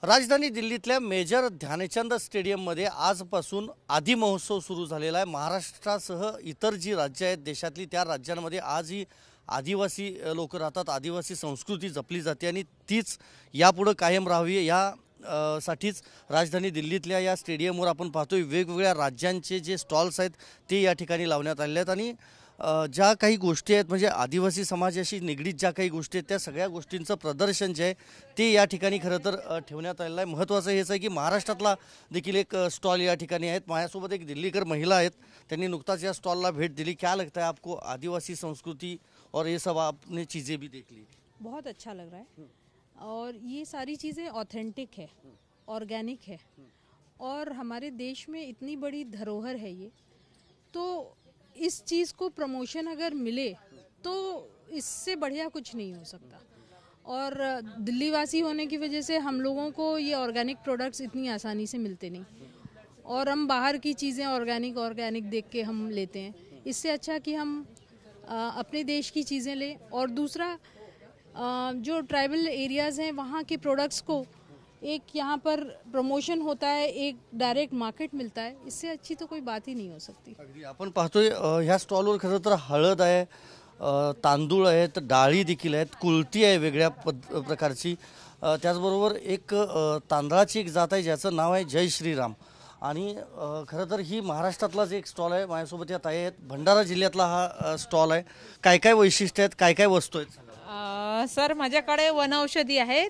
राजधानी दिल्लीतल्या मेजर ध्यानचंद स्टेडियममध्ये आजपासून आदि महोत्सव सुरू झालेला आहे। महाराष्ट्रासह इतर जी राज्य आहेत देशातली त्या राज्यांमध्ये आजही आदिवासी लोक राहतात, आदिवासी संस्कृती जपली जाते आणि तीच यापुढे कायम राहावी या साठीच राजधानी दिल्लीतल्या या स्टेडियमवर आपण पाहतोय वेगवेगळ्या राज्यांचे जे स्टॉल्स आहेत ते या ठिकाणी लावण्यात आलेले आहेत आणि ज्या काही गोष्टी आहेत म्हणजे आदिवासी समाजाशी निगडीत ज्या काही गोष्टी आहेत त्या सगळ्या गोष्टींचं प्रदर्शन जे आहे ते या ठिकाणी खरं तर ठेवण्यात आलेलं आहे। महत्त्वाचं हेच आहे की महाराष्ट्रातला देखील एक स्टॉल या ठिकाणी आहेत। माझ्यासोबत एक दिल्लीकर महिला आहेत, त्यांनी नुकताच या स्टॉलला भेट दिली। क्या लगता है आपको आदिवासी संस्कृति और ये सब आपने चीज़ें भी देख ली? बहुत अच्छा लग रहा है और ये सारी चीज़ें ऑथेंटिक है, ऑर्गेनिक है और हमारे देश में इतनी बड़ी धरोहर है ये, तो इस चीज़ को प्रमोशन अगर मिले तो इससे बढ़िया कुछ नहीं हो सकता। और दिल्ली वासी होने की वजह से हम लोगों को ये ऑर्गेनिक प्रोडक्ट्स इतनी आसानी से मिलते नहीं और हम बाहर की चीज़ें ऑर्गेनिक देख के हम लेते हैं। इससे अच्छा कि हम अपने देश की चीज़ें लें और दूसरा जो ट्राइबल एरियाज़ हैं वहाँ के प्रोडक्ट्स को एक यहाँ पर प्रमोशन होता है, एक डायरेक्ट मार्केट मिलता है, इससे अच्छी तो कोई बात ही नहीं हो सकती। अगदी आपण पाहतोय ह्या स्टॉलवर खरं तर हळद आहे, तांदूळ आहेत, डाळी देखील आहेत, कुळती आहे वेगळ्या प्रकारची, त्याचबरोबर एक तांदळाची एक जात आहे ज्याचं नाव आहे जय श्रीराम आणि खरं तर ही महाराष्ट्रातलाच एक स्टॉल आहे। माझ्यासोबत या ताई आहेत, भंडारा जिल्ह्यातला हा स्टॉल आहे। काय काय वैशिष्ट्य आहेत, काय काय वस्तू आहेत? सर माझ्याकडे वनौषधी आहेत,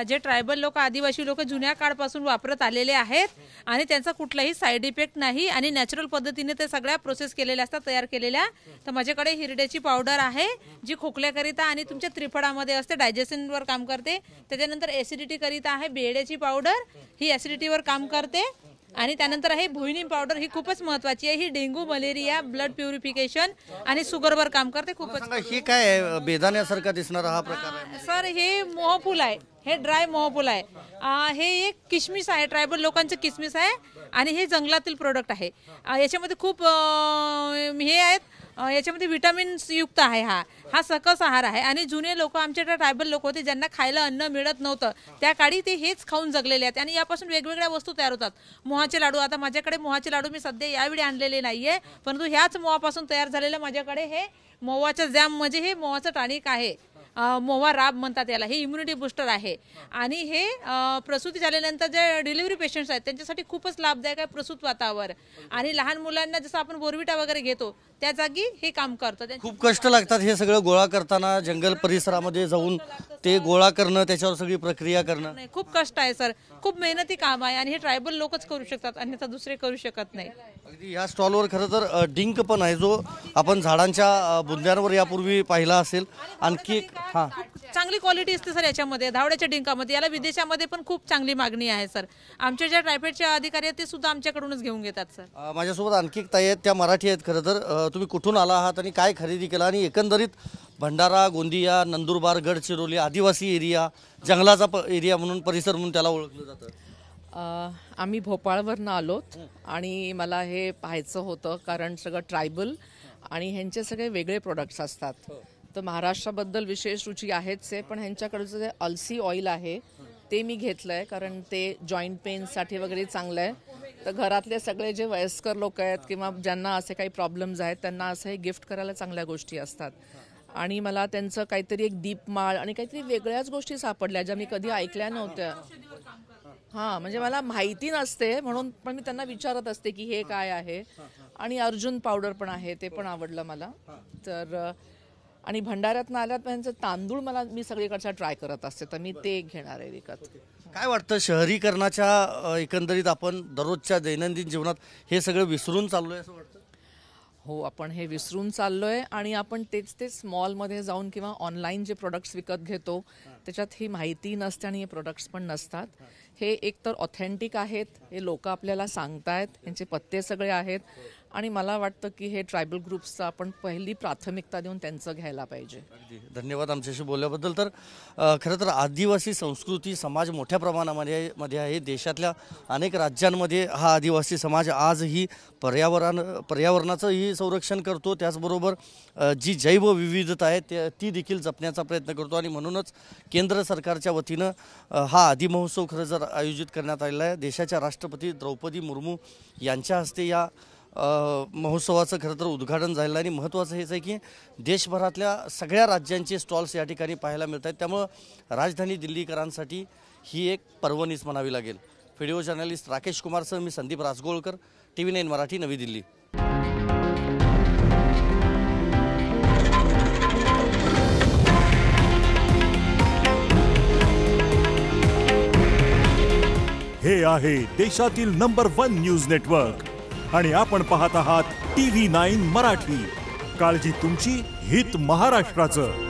जे ट्रायबल लोक आदिवासी लोक जुन्या काळापासून वापरत आलेले आहेत आणि त्यांचा कुठलाही साईड इफेक्ट नाही आणि नॅचरल पद्धतीने ते सगळ्या प्रोसेस केलेल्या असतात, तयार केलेल्या। तर माझ्याकडे हिरड्याची पावडर आहे जी खोकल्याकरिता आणि तुमच्या त्रिफळामध्ये असते, डायजेशनवर काम करते। त्याच्यानंतर ॲसिडिटी करिता आहे बेड्याची पावडर, ही ॲसिडिटीवर काम करते। आणि त्यानंतर आहे भुईनी पावडर, ही खूपच महत्त्वाची आहे, ही डेंग्यू मलेरिया ब्लड प्युरिफिकेशन आणि शुगरवर काम करते। खूपच ही काय आहे बेदाण्यासारखा दिसणारा हा प्रकार आहे? सर हे मोहफूल आहे, हे ड्राय मोहफूल आहे, हे एक किशमिश आहे, ट्रायबल लोकांचं किशमिश आहे आणि हे जंगलातील प्रोडक्ट आहे। याच्यामध्ये खूप हे आहेत, याच्यामध्ये विटामिन्स युक्त आहे, हा सकस आहार आहे आणि जुने लोक आमच्याकडे ट्रायबल लोक होते ज्यांना खायला अन्न मिळत नव्हतं, त्या काळी ते हेच खाऊन जगलेले आहेत आणि यापासून वेगवेगळ्या वस्तू तयार होतात। मोहाचे लाडू, आता माझ्याकडे मोहाचे लाडू मी सध्या यावेळी आणलेले नाहीये, परंतु ह्याच मोहापासून तयार झालेलं माझ्याकडे हे मोहाचं जॅम म्हणजे हे मोहाचं टॉनिक आहे, मोवा राब म्हणतात याला, हे इम्युनिटी बुस्टर आहे आणि हे प्रसूती झाल्यानंतर जे डिलिव्हरी पेशंट्स आहेत त्यांच्यासाठी खूपच लाभदायक आहे प्रसूतवातावर आणि लहान मुलांना जसं आपण बोर्विटा वगैरे घेतो त्या जागी हे काम करतं। खूप कष्ट लागतात हे सगळं गोळा करताना, जंगल परिसरामध्ये जाऊन ते गोळा करणं, त्याच्यावर सगळी प्रक्रिया करणं, नाही खूप कष्ट आहे सर, खूप मेहनती काम आहे आणि हे ट्रायबल लोकच करू शकतात, अन्यथा दुसरे करू शकत नाही। अगदी या स्टॉलवर खरं तर डिंक पण आहे जो आपण झाडांच्या बुंद्यांवर यापूर्वी पाहिला असेल। आणखी हां चांगली क्वालिटी असते सर याच्यामध्ये, धावड्याच्या डिंकामध्ये, याला विदेशामध्ये पण खूप चांगली मागणी आहे सर। आमच्या ज्या ट्रायफेडचे अधिकारी आहेत ते सुद्धा आमच्याकडूनच घेऊन घेतात सर। माझ्यासोबत आणखी एक ताई आहेत, त्या मराठी आहेत। खरं तर तुम्ही कुठून आला आहात आणि काय खरेदी केला आणि एकंदरीत भंडारा, गोंदिया, नंदुरबार, गडचिरोली आदिवासी एरिया, जंगलाचा एरिया म्हणून परिसर म्हणून त्याला ओळखलं जातं। आम्ही भोपाळवरनं आलोत आणि मला हे पाहायचं होतं कारण सगळं ट्रायबल आणि ह्यांचे सगळे वेगळे प्रोडक्ट्स असतात। तर महाराष्ट्राबद्दल विशेष रुची आहेच आहे, पण ह्यांच्याकडचं जे अलसी ऑइल आहे ते मी घेतलं आहे कारण ते जॉईंट पेनसाठी वगैरे चांगलं आहे। तर घरातले सगळे जे वयस्कर लोक आहेत किंवा ज्यांना असे काही प्रॉब्लेम्स आहेत त्यांना असं हे गिफ्ट करायला चांगल्या गोष्टी असतात आणि मला त्यांचं काहीतरी एक दीपमाळ आणि काहीतरी वेगळ्याच गोष्टी सापडल्या ज्या मी कधी ऐकल्या नव्हत्या। हां म्हणजे मला माहिती नसते म्हणून पण मी त्यांना विचारत असते की हे काय आहे। आणि अर्जुन पावडर पण आहे, ते पण आवडलं मला। तर आणि भंडाऱ्यातनं आल्यात त्यांचं तांदूळ मी सगळीकडचा ट्राय करत असते, तर मी ते घेणार आहे विकत। काय वाटतं शहरीकरणाच्या एकंदरीत आपण दररोजच्या दैनंदिन जीवनात हे सगळं विसरून चाललोय असं वाटतं? हो, आपण हे विसरून चाललोय आणि आपण तेच मॉलमध्ये जाऊन किंवा ऑनलाईन जे प्रोडक्ट्स विकत घेतो त्याच्यात ही माहिती नसते आणि हे प्रोडक्ट्स पण नसतात। हे एकतर ऑथेंटिक आहेत, हे लोक आपल्याला सांगतायत, यांचे पत्ते सगळे आहेत आणि मला वाटतं की हे ट्रायबल ग्रुप्सचा आपण पहिली प्राथमिकता देऊन त्यांचं घ्यायला पाहिजे. अगदी धन्यवाद आमच्याशी बोलल्याबद्दल. तर खरं तर आदिवासी संस्कृती समाज मोठ्या प्रमाणामध्ये आहे. देशातल्या अनेक राज्यांमध्ये हा आदिवासी समाज आजही पर्यावरणाचंही संरक्षण करतो, त्याचबरोबर जी जैवविविधता आहे ती देखील जपण्याचा प्रयत्न करतो. आणि म्हणूनच केंद्र सरकारच्या वतीनं हा आदि महोत्सव खरं जर आयोजित करण्यात आलेला आहे. देशाच्या राष्ट्रपती द्रौपदी मुर्मू यांच्या हस्ते या महोत्सवाचं खरं तर उद्घाटन झालेलं आहे. आणि महत्त्वाचं हेच आहे की देशभरातल्या सगळ्या राज्यांचे स्टॉल्स या ठिकाणी पाहायला मिळत आहेत. त्यामुळं राजधानी दिल्लीकरांसाठी ही एक पर्वणीच म्हणावी लागेल. व्हिडिओ जर्नलिस्ट राकेश कुमारसह मी संदीप राजगोळकर, TV9 मराठी, नवी दिल्ली. हे आहे देशातील नंबर 1 न्यूज नेटवर्क आणि आपण पाहत आहात TV9 मराठी. काळजी तुमची, हित महाराष्ट्राचं.